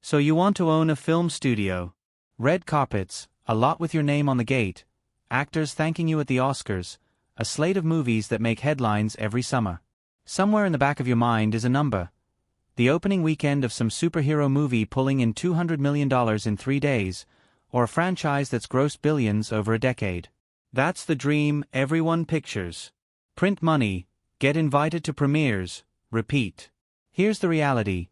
So you want to own a film studio. Red carpets, a lot with your name on the gate, actors thanking you at the Oscars, a slate of movies that make headlines every summer. Somewhere in the back of your mind is a number. The opening weekend of some superhero movie pulling in $200 million in 3 days, or a franchise that's grossed billions over a decade. That's the dream everyone pictures. Print money, get invited to premieres, repeat. Here's the reality.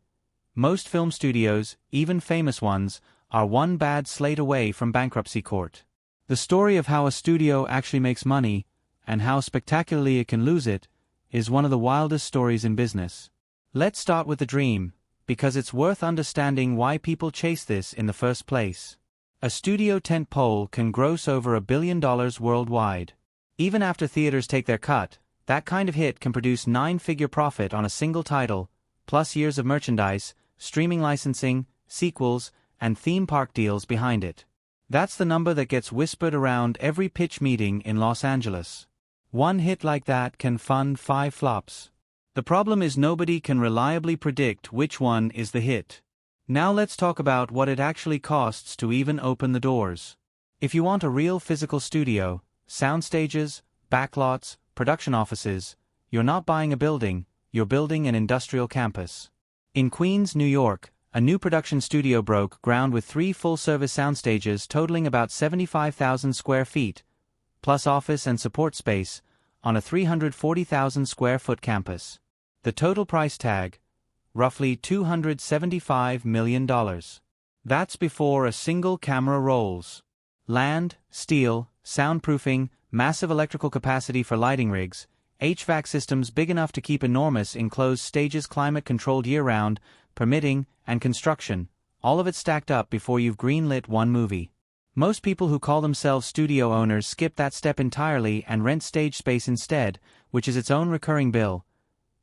Most film studios, even famous ones, are one bad slate away from bankruptcy court. The story of how a studio actually makes money, and how spectacularly it can lose it, is one of the wildest stories in business. Let's start with the dream, because it's worth understanding why people chase this in the first place. A studio tentpole can gross over $1 billion worldwide. Even after theaters take their cut, that kind of hit can produce 9-figure profit on a single title, plus years of merchandise, streaming licensing, sequels, and theme park deals behind it. That's the number that gets whispered around every pitch meeting in Los Angeles. One hit like that can fund 5 flops. The problem is nobody can reliably predict which one is the hit. Now let's talk about what it actually costs to even open the doors. If you want a real physical studio, sound stages, backlots, production offices, you're not buying a building, you're building an industrial campus. In Queens, New York, a new production studio broke ground with 3 full-service sound stages totaling about 75,000 square feet, plus office and support space, on a 340,000 square foot campus. The total price tag, roughly $275 million. That's before a single camera rolls. Land, steel, soundproofing, massive electrical capacity for lighting rigs, HVAC systems big enough to keep enormous enclosed stages climate-controlled year-round, permitting, and construction, all of it stacked up before you've greenlit one movie. Most people who call themselves studio owners skip that step entirely and rent stage space instead, which is its own recurring bill.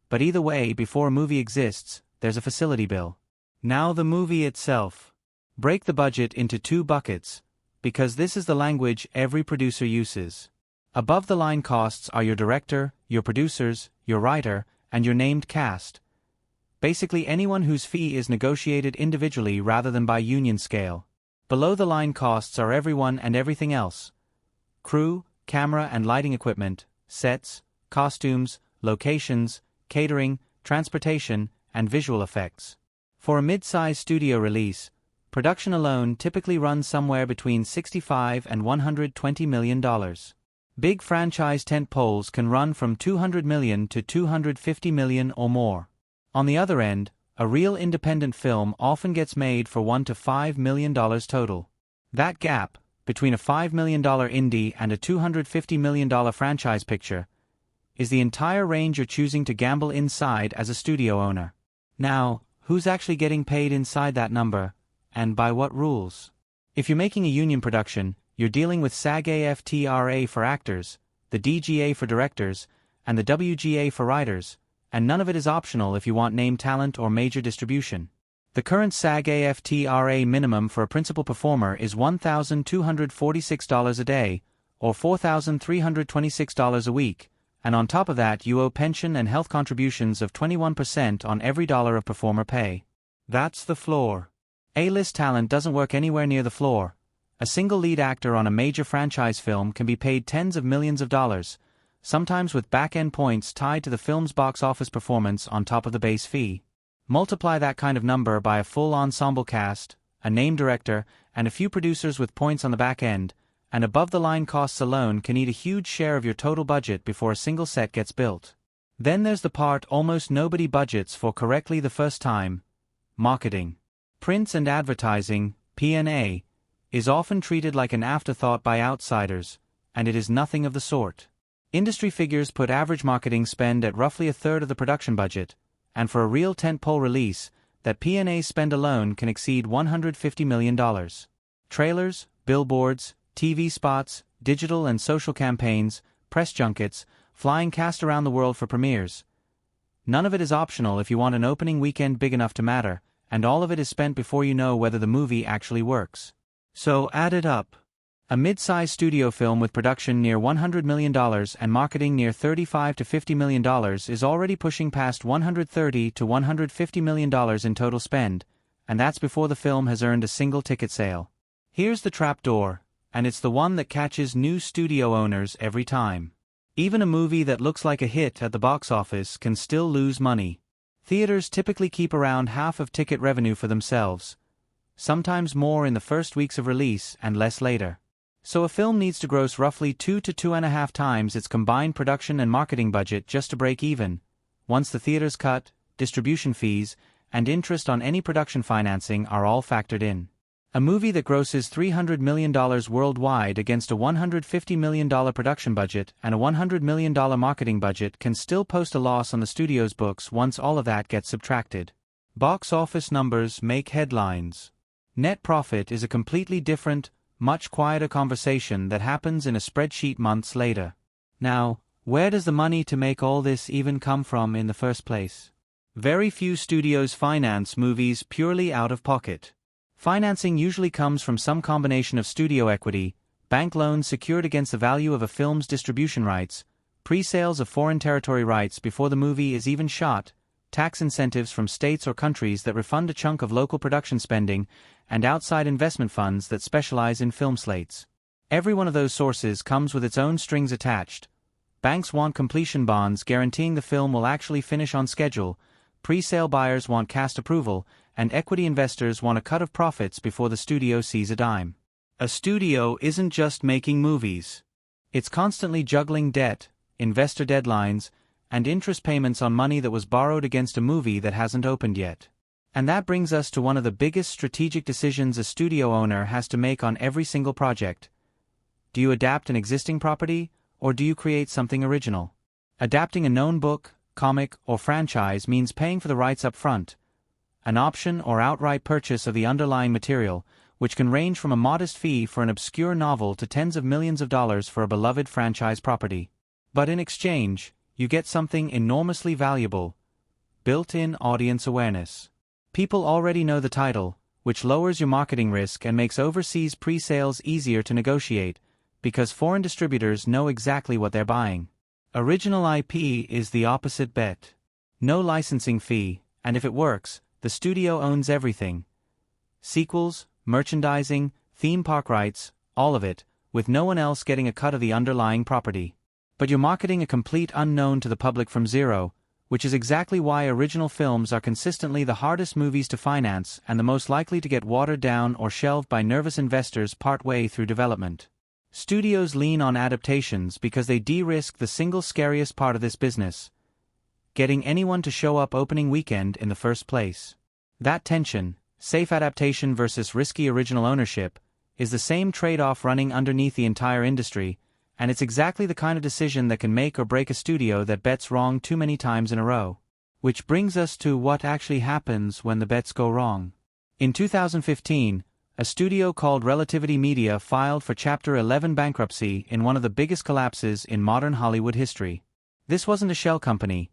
But either way, before a movie exists, there's a facility bill. Now the movie itself. Break the budget into 2 buckets, because this is the language every producer uses. Above-the-line costs are your director, your producers, your writer, and your named cast. Basically anyone whose fee is negotiated individually rather than by union scale. Below-the-line costs are everyone and everything else. Crew, camera and lighting equipment, sets, costumes, locations, catering, transportation, and visual effects. For a mid-size studio release, production alone typically runs somewhere between $65 and $120 million. Big franchise tentpoles can run from $200 million to $250 million or more. On the other end, a real independent film often gets made for $1 to $5 million total. That gap, between a $5 million indie and a $250 million franchise picture, is the entire range you're choosing to gamble inside as a studio owner. Now, who's actually getting paid inside that number, and by what rules? If you're making a union production, you're dealing with SAG-AFTRA for actors, the DGA for directors, and the WGA for writers, and none of it is optional if you want name talent or major distribution. The current SAG-AFTRA minimum for a principal performer is $1,246 a day, or $4,326 a week, and on top of that you owe pension and health contributions of 21% on every dollar of performer pay. That's the floor. A-list talent doesn't work anywhere near the floor. A single lead actor on a major franchise film can be paid tens of millions of dollars, sometimes with back-end points tied to the film's box office performance on top of the base fee. Multiply that kind of number by a full ensemble cast, a named director, and a few producers with points on the back end, and above-the-line costs alone can eat a huge share of your total budget before a single set gets built. Then there's the part almost nobody budgets for correctly the first time: marketing. Prints and advertising, P&A, is often treated like an afterthought by outsiders, and it is nothing of the sort. Industry figures put average marketing spend at roughly a third of the production budget, and for a real tentpole release, that P&A spend alone can exceed $150 million. Trailers, billboards, TV spots, digital and social campaigns, press junkets, flying cast around the world for premieres. None of it is optional if you want an opening weekend big enough to matter, and all of it is spent before you know whether the movie actually works. So add it up. A mid-size studio film with production near $100 million and marketing near $35 to $50 million is already pushing past $130 to $150 million in total spend, and that's before the film has earned a single ticket sale. Here's the trap door, and it's the one that catches new studio owners every time. Even a movie that looks like a hit at the box office can still lose money. Theaters typically keep around half of ticket revenue for themselves, sometimes more in the first weeks of release and less later. So a film needs to gross roughly 2 to 2.5 times its combined production and marketing budget just to break even, once the theater's cut, distribution fees, and interest on any production financing are all factored in. A movie that grosses $300 million worldwide against a $150 million production budget and a $100 million marketing budget can still post a loss on the studio's books once all of that gets subtracted. Box office numbers make headlines. Net profit is a completely different, much quieter conversation that happens in a spreadsheet months later. Now, where does the money to make all this even come from in the first place? Very few studios finance movies purely out of pocket. Financing usually comes from some combination of studio equity, bank loans secured against the value of a film's distribution rights, pre-sales of foreign territory rights before the movie is even shot, tax incentives from states or countries that refund a chunk of local production spending, and outside investment funds that specialize in film slates. Every one of those sources comes with its own strings attached. Banks want completion bonds guaranteeing the film will actually finish on schedule, pre-sale buyers want cast approval, and equity investors want a cut of profits before the studio sees a dime. A studio isn't just making movies. It's constantly juggling debt, investor deadlines, and interest payments on money that was borrowed against a movie that hasn't opened yet. And that brings us to one of the biggest strategic decisions a studio owner has to make on every single project. Do you adapt an existing property, or do you create something original? Adapting a known book, comic, or franchise means paying for the rights up front, an option or outright purchase of the underlying material, which can range from a modest fee for an obscure novel to tens of millions of dollars for a beloved franchise property. But in exchange, you get something enormously valuable: built-in audience awareness. People already know the title, which lowers your marketing risk and makes overseas pre-sales easier to negotiate, because foreign distributors know exactly what they're buying. Original IP is the opposite bet. No licensing fee, and if it works, the studio owns everything. Sequels, merchandising, theme park rights, all of it, with no one else getting a cut of the underlying property. But you're marketing a complete unknown to the public from zero, which is exactly why original films are consistently the hardest movies to finance and the most likely to get watered down or shelved by nervous investors partway through development. Studios lean on adaptations because they de-risk the single scariest part of this business: getting anyone to show up opening weekend in the first place. That tension, safe adaptation versus risky original ownership, is the same trade-off running underneath the entire industry, and it's exactly the kind of decision that can make or break a studio that bets wrong too many times in a row. Which brings us to what actually happens when the bets go wrong. In 2015, a studio called Relativity Media filed for Chapter 11 bankruptcy in one of the biggest collapses in modern Hollywood history. This wasn't a shell company.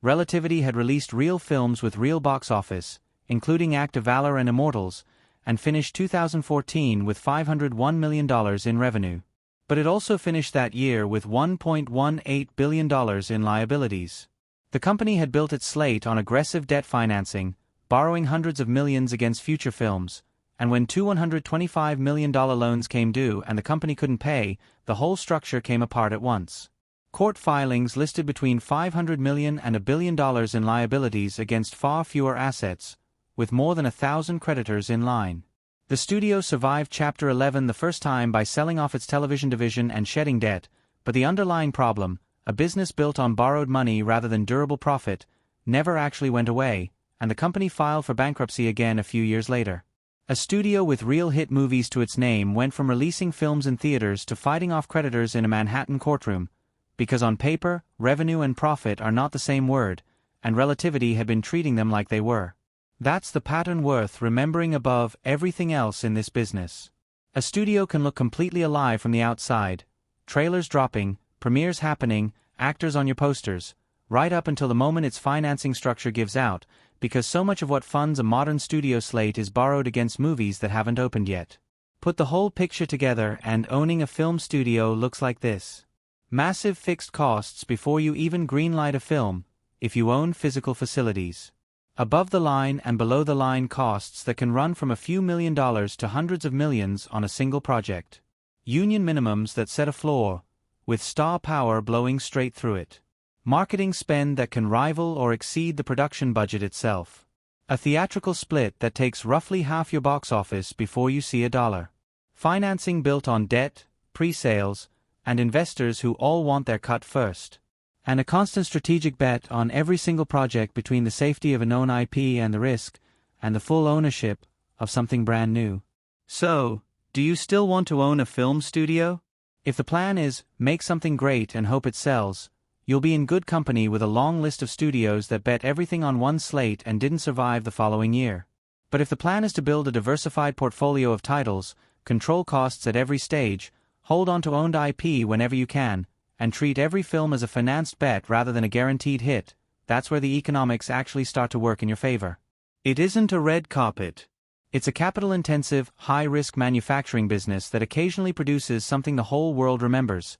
Relativity had released real films with real box office, including Act of Valor and Immortals, and finished 2014 with $501 million in revenue. But it also finished that year with $1.18 billion in liabilities. The company had built its slate on aggressive debt financing, borrowing hundreds of millions against future films, and when two $125 million loans came due and the company couldn't pay, the whole structure came apart at once. Court filings listed between $500 million and $1 billion in liabilities against far fewer assets, with more than 1,000 creditors in line. The studio survived Chapter 11 the first time by selling off its television division and shedding debt, but the underlying problem, a business built on borrowed money rather than durable profit, never actually went away, and the company filed for bankruptcy again a few years later. A studio with real hit movies to its name went from releasing films in theaters to fighting off creditors in a Manhattan courtroom, because on paper, revenue and profit are not the same word, and Relativity had been treating them like they were. That's the pattern worth remembering above everything else in this business. A studio can look completely alive from the outside, trailers dropping, premieres happening, actors on your posters, right up until the moment its financing structure gives out, because so much of what funds a modern studio slate is borrowed against movies that haven't opened yet. Put the whole picture together and owning a film studio looks like this. Massive fixed costs before you even greenlight a film, if you own physical facilities. Above-the-line and below-the-line costs that can run from a few $1 million to hundreds of millions on a single project. Union minimums that set a floor, with star power blowing straight through it. Marketing spend that can rival or exceed the production budget itself. A theatrical split that takes roughly half your box office before you see a dollar. Financing built on debt, pre-sales, and investors who all want their cut first. And a constant strategic bet on every single project between the safety of a known IP and the risk, and the full ownership of something brand new. So, do you still want to own a film studio? If the plan is, make something great and hope it sells, you'll be in good company with a long list of studios that bet everything on one slate and didn't survive the following year. But if the plan is to build a diversified portfolio of titles, control costs at every stage, hold on to owned IP whenever you can, and treat every film as a financed bet rather than a guaranteed hit, that's where the economics actually start to work in your favor. It isn't a red carpet. It's a capital-intensive, high-risk manufacturing business that occasionally produces something the whole world remembers.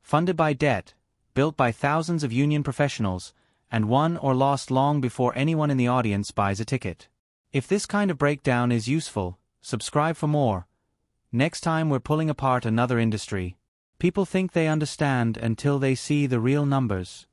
Funded by debt, built by thousands of union professionals, and won or lost long before anyone in the audience buys a ticket. If this kind of breakdown is useful, subscribe for more. Next time we're pulling apart another industry. People think they understand until they see the real numbers.